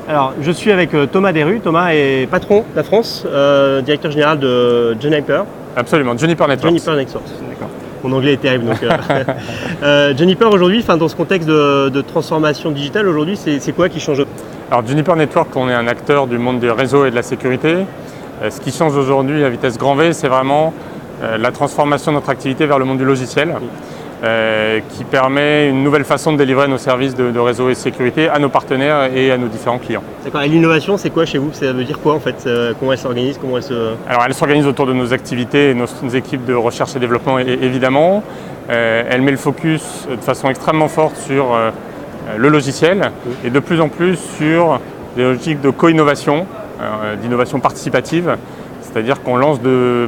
Alors, je suis avec Thomas Desrues. Thomas est patron de la France, directeur général de Juniper. Absolument, Juniper Networks. Juniper Networks, d'accord. Mon anglais est terrible. Donc, Juniper aujourd'hui, dans ce contexte de transformation digitale, aujourd'hui, c'est quoi qui change? Alors Juniper Networks, on est un acteur du monde des réseaux et de la sécurité. Ce qui change aujourd'hui à vitesse grand V, c'est vraiment la transformation de notre activité vers le monde du logiciel. Qui permet une nouvelle façon de délivrer nos services de réseau et sécurité à nos partenaires et à nos différents clients. D'accord. Et l'innovation, c'est quoi chez vous? Ça veut dire quoi en fait? Comment elle s'organise? Alors elle s'organise autour de nos activités et nos équipes de recherche et développement évidemment. Elle met le focus de façon extrêmement forte sur le logiciel et de plus en plus sur des logiques de co-innovation, d'innovation participative. C'est-à-dire qu'on lance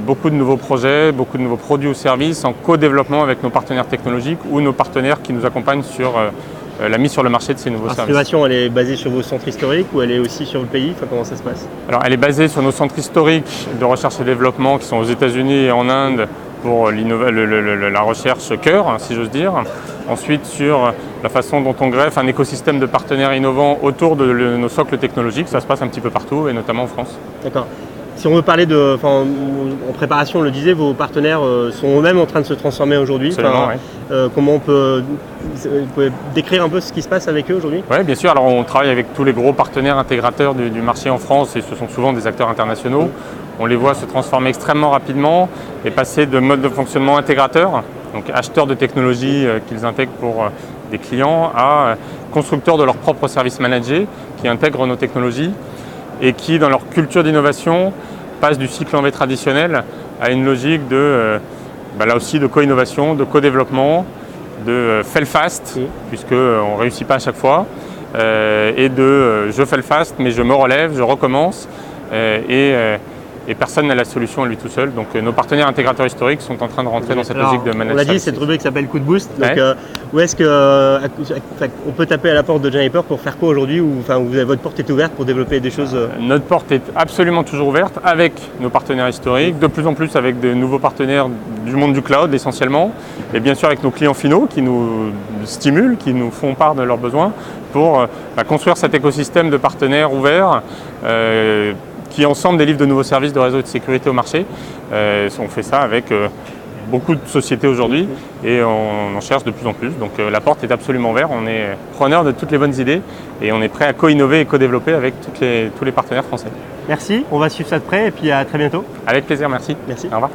beaucoup de nouveaux projets, beaucoup de nouveaux produits ou services en co-développement avec nos partenaires technologiques ou nos partenaires qui nous accompagnent sur la mise sur le marché de ces nouveaux services. L'innovation, elle est basée sur vos centres historiques ou elle est aussi sur le pays? Comment ça se passe? Alors, elle est basée sur nos centres historiques de recherche et développement qui sont aux États-Unis et en Inde pour la recherche cœur, si j'ose dire. Ensuite, sur la façon dont on greffe un écosystème de partenaires innovants autour de nos socles technologiques. Ça se passe un petit peu partout et notamment en France. D'accord. Si on veut parler en préparation, on le disait, vos partenaires sont eux-mêmes en train de se transformer aujourd'hui. Absolument, oui. Comment vous pouvez décrire un peu ce qui se passe avec eux aujourd'hui? Oui, bien sûr. Alors, on travaille avec tous les gros partenaires intégrateurs du marché en France et ce sont souvent des acteurs internationaux. On les voit se transformer extrêmement rapidement et passer de mode de fonctionnement intégrateur, donc acheteurs de technologies qu'ils intègrent pour des clients, à constructeurs de leurs propres services managés qui intègrent nos technologies et qui, dans leur culture d'innovation, passent du cycle en V traditionnel à une logique là aussi de co-innovation, de co-développement, de fail fast, puisqu'on ne réussit pas à chaque fois, et je fail fast, mais je me relève, je recommence, et personne n'a la solution à lui tout seul. Donc nos partenaires intégrateurs historiques sont en train de rentrer dans cette logique de management. On l'a dit, cette rubrique s'appelle Coup de Boost. Donc, où est-ce qu'on peut taper à la porte de Juniper pour faire quoi aujourd'hui? Votre porte est ouverte pour développer des choses? Notre porte est absolument toujours ouverte avec nos partenaires historiques, de plus en plus avec de nouveaux partenaires du monde du cloud essentiellement, et bien sûr avec nos clients finaux qui nous stimulent, qui nous font part de leurs besoins pour construire cet écosystème de partenaires ouverts qui ensemble délivrent de nouveaux services de réseau et de sécurité au marché. On fait ça avec beaucoup de sociétés aujourd'hui et on en cherche de plus en plus. Donc la porte est absolument ouverte, on est preneur de toutes les bonnes idées et on est prêt à co-innover et co-développer avec tous les partenaires français. Merci, on va suivre ça de près et puis à très bientôt. Avec plaisir, merci. Merci. Au revoir.